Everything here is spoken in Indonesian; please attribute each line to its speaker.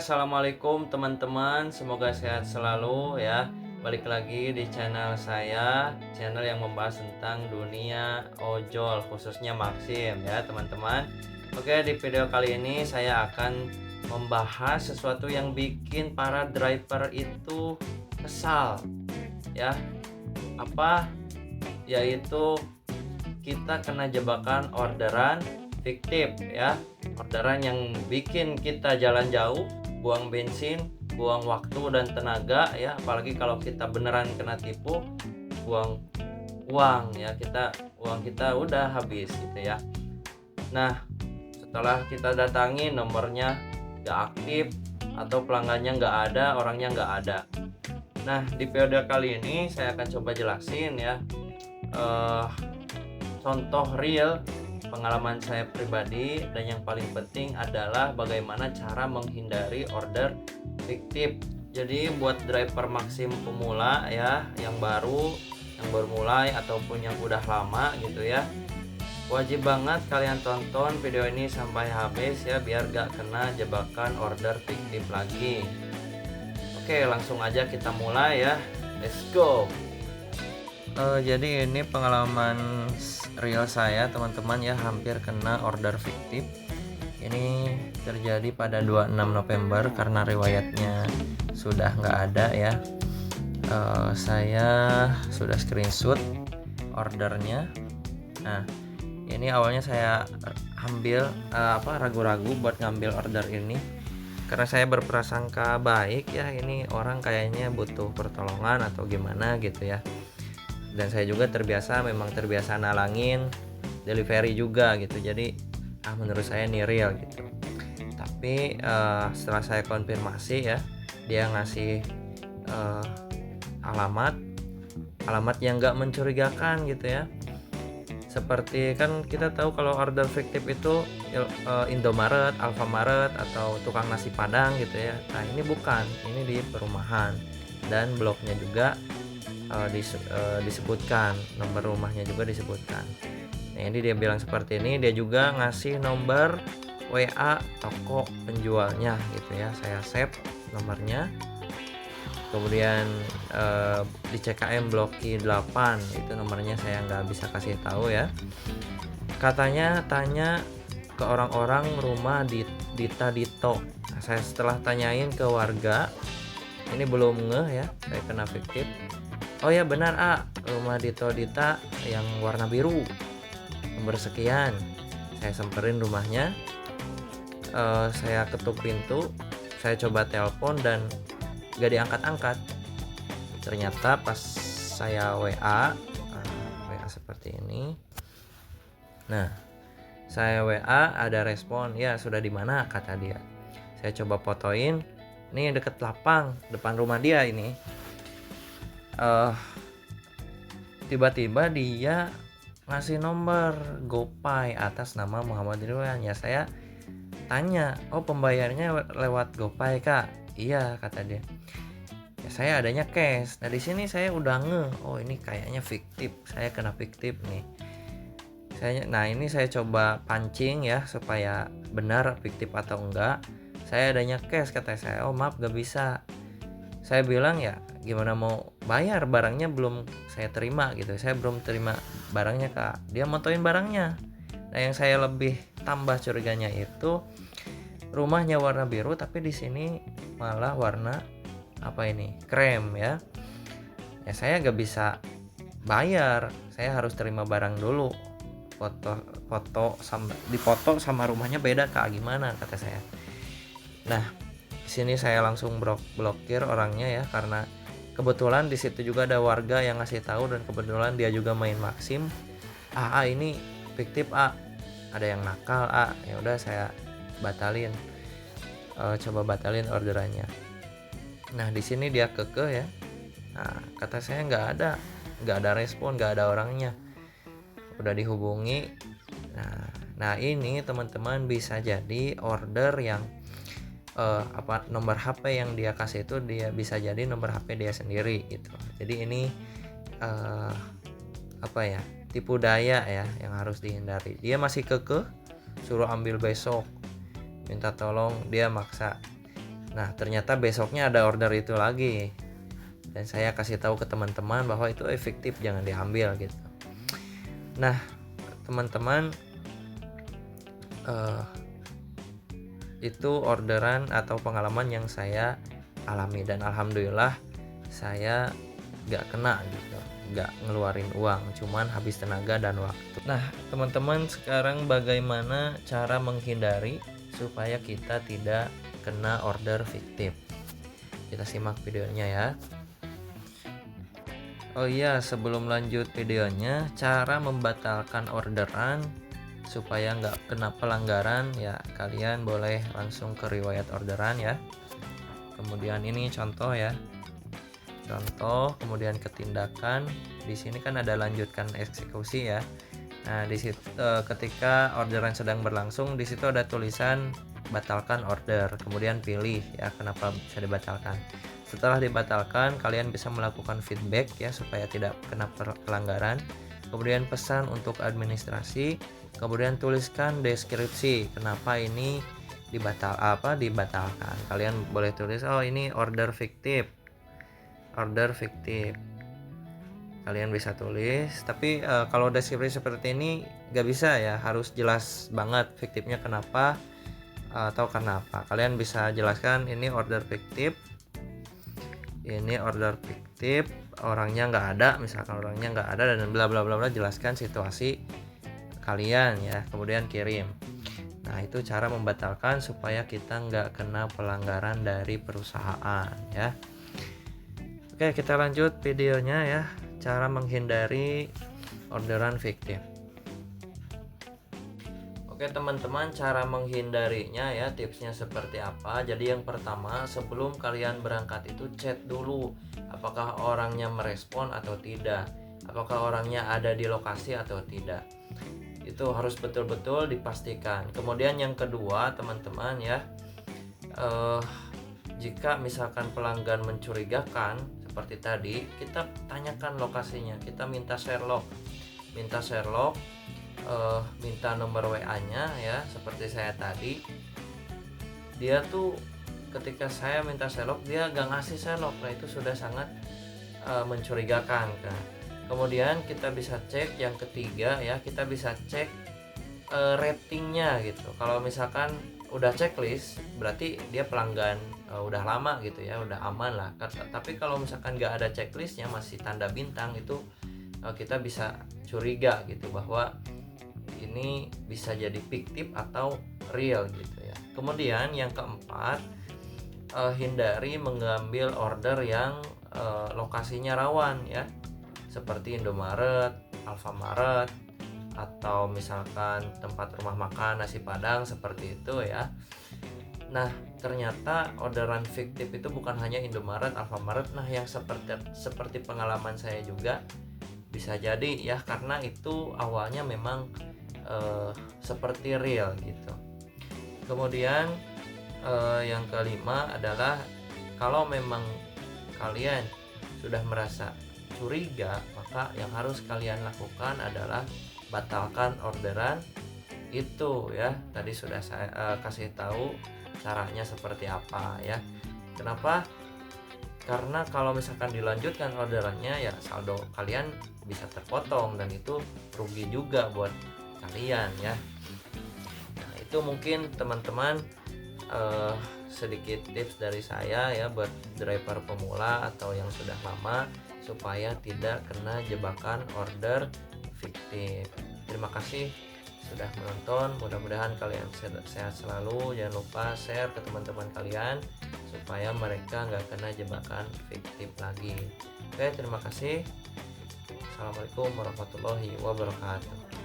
Speaker 1: Assalamualaikum teman-teman, semoga sehat selalu ya. Balik lagi di channel saya, channel yang membahas tentang dunia ojol, khususnya Maxim ya teman-teman. Oke, di video kali ini saya akan membahas sesuatu yang bikin para driver itu kesal ya. Apa? Yaitu kita kena jebakan orderan fiktif ya. Orderan yang bikin kita jalan jauh, buang bensin, buang waktu dan tenaga ya, apalagi kalau kita beneran kena tipu, buang uang ya, uang kita udah habis gitu ya. Nah, setelah kita datangi nomornya gak aktif atau pelanggannya nggak ada, orangnya nggak ada. Nah, di periode kali ini saya akan coba jelasin ya, contoh real pengalaman saya pribadi, dan yang paling penting adalah bagaimana cara menghindari order fiktif. Jadi buat driver Maxim pemula ya, yang baru mulai ataupun yang udah lama gitu ya, wajib banget kalian tonton video ini sampai habis ya, biar gak kena jebakan order fiktif lagi. Oke, langsung aja kita mulai ya, let's go. Jadi ini pengalaman real saya teman-teman ya, hampir kena order fiktif. Ini terjadi pada 26 November karena riwayatnya sudah nggak ada ya. Saya sudah screenshot ordernya. Nah, ini awalnya saya ambil ragu-ragu buat ngambil order ini karena saya berprasangka baik ya, ini orang kayaknya butuh pertolongan atau gimana gitu ya. Dan saya juga memang terbiasa nalangin delivery juga gitu, jadi menurut saya ini real gitu. Tapi setelah saya konfirmasi ya, dia ngasih alamat yang nggak mencurigakan gitu ya. Seperti kan kita tahu kalau order fiktif itu Indomaret, Alfamaret atau tukang nasi Padang gitu ya. Nah ini bukan, ini di perumahan, dan bloknya juga disebutkan, nomor rumahnya juga disebutkan. Nah ini dia bilang seperti ini, dia juga ngasih nomor WA toko penjualnya gitu ya. Saya save nomornya, kemudian di CKM Blok I8 itu nomornya saya nggak bisa kasih tahu ya. Katanya tanya ke orang-orang rumah di Dita Dito. Nah, saya setelah tanyain ke warga, ini belum ngeh ya saya kena fiktif. Oh ya benar rumah Dito Dita yang warna biru, nomor sekian. Saya samperin rumahnya, saya ketuk pintu, saya coba telepon dan gak diangkat-angkat. Ternyata pas saya WA seperti ini. Nah, saya WA ada respon, ya sudah di mana kata dia. Saya coba fotoin, ini deket lapang depan rumah dia ini. Tiba-tiba dia ngasih nomor GoPay atas nama Muhammad Ridwan. Ya saya tanya, oh pembayarnya lewat GoPay kak? Iya kata dia. Ya saya adanya cash. Nah di sini saya udah ngeh, oh ini kayaknya fiktif, saya kena fiktif nih. Nah ini saya coba pancing ya supaya benar fiktif atau enggak. Saya adanya cash kata saya. Oh maaf gak bisa. Saya bilang ya gimana mau bayar, barangnya belum saya terima gitu, saya belum terima barangnya kak. Dia motoin barangnya. Nah yang saya lebih tambah curiganya itu, rumahnya warna biru tapi di sini malah warna krem ya. Ya saya gak bisa bayar, saya harus terima barang dulu. Foto sama dipoto sama rumahnya beda kak, gimana kata saya. Nah di sini saya langsung blokir orangnya ya, karena kebetulan di situ juga ada warga yang ngasih tahu, dan kebetulan dia juga main Maxim. Ini fiktif ada yang nakal ya udah saya batalin, coba batalin orderannya. Nah di sini dia kekeh ya. Nah kata saya nggak ada respon, nggak ada orangnya, udah dihubungi. Nah ini teman-teman bisa jadi order yang nomor HP yang dia kasih itu dia bisa jadi nomor HP dia sendiri gitu. Jadi ini tipu daya ya yang harus dihindari. Dia masih kekeh suruh ambil besok, minta tolong, dia maksa. Nah, ternyata besoknya ada order itu lagi. Dan saya kasih tahu ke teman-teman bahwa itu efektif, jangan diambil gitu. Nah, teman-teman, itu orderan atau pengalaman yang saya alami, dan alhamdulillah saya gak kena gitu, gak ngeluarin uang, cuman habis tenaga dan waktu. Nah, teman-teman, sekarang bagaimana cara menghindari supaya kita tidak kena order fiktif? Kita simak videonya ya. Oh iya, sebelum lanjut videonya, cara membatalkan orderan supaya nggak kena pelanggaran ya, kalian boleh langsung ke riwayat orderan ya. Kemudian ini contoh ya. Contoh, kemudian ke tindakan. Di sini kan ada lanjutkan eksekusi ya. Nah, di situ ketika orderan sedang berlangsung, di situ ada tulisan batalkan order. Kemudian pilih ya kenapa bisa dibatalkan. Setelah dibatalkan, kalian bisa melakukan feedback ya supaya tidak kena pelanggaran. Kemudian pesan untuk administrasi, kemudian tuliskan deskripsi kenapa ini dibatalkan. Kalian boleh tulis, oh ini order fiktif. Kalian bisa tulis, tapi kalau deskripsi seperti ini gak bisa ya, harus jelas banget fiktifnya kenapa atau kenapa. Kalian bisa jelaskan ini order fiktif, orangnya nggak ada, misalkan orangnya nggak ada dan bla bla bla bla, jelaskan situasi kalian ya, kemudian kirim. Nah, itu cara membatalkan supaya kita nggak kena pelanggaran dari perusahaan ya. Oke, kita lanjut videonya ya, cara menghindari orderan fiktif. Oke teman-teman, cara menghindarinya ya, tipsnya seperti apa. Jadi yang pertama, sebelum kalian berangkat itu cek dulu apakah orangnya merespon atau tidak, apakah orangnya ada di lokasi atau tidak. Itu harus betul-betul dipastikan. Kemudian yang kedua teman-teman ya, jika misalkan pelanggan mencurigakan seperti tadi, kita tanyakan lokasinya, kita minta Sherlock, minta nomor WA-nya ya, seperti saya tadi. Dia tuh ketika saya minta Sherlock, dia gak ngasih Sherlock. Nah, itu sudah sangat mencurigakan kan. Kemudian kita bisa cek yang ketiga ya, kita bisa cek ratingnya gitu. Kalau misalkan udah checklist, berarti dia pelanggan udah lama gitu ya, udah aman lah. Tapi kalau misalkan gak ada checklistnya, masih tanda bintang, itu kita bisa curiga gitu bahwa ini bisa jadi fiktif atau real gitu ya. Kemudian yang keempat, hindari mengambil order yang lokasinya rawan ya, seperti Indomaret, Alfamaret, atau misalkan tempat rumah makan nasi padang seperti itu ya. Nah, ternyata orderan fiktif itu bukan hanya Indomaret, Alfamaret. Nah, yang seperti pengalaman saya juga bisa jadi ya, karena itu awalnya memang seperti real gitu. Kemudian yang kelima adalah, kalau memang kalian sudah merasa curiga, maka yang harus kalian lakukan adalah batalkan orderan itu ya. Tadi sudah saya kasih tahu caranya seperti apa ya. Kenapa? Karena kalau misalkan dilanjutkan orderannya ya, saldo kalian bisa terpotong dan itu rugi juga buat kalian ya. Nah, itu mungkin teman-teman sedikit tips dari saya ya, buat driver pemula atau yang sudah lama, supaya tidak kena jebakan order fiktif. Terima kasih sudah menonton, mudah-mudahan kalian sehat selalu. Jangan lupa share ke teman-teman kalian supaya mereka nggak kena jebakan fiktif lagi. Oke, terima kasih. Assalamualaikum warahmatullahi wabarakatuh.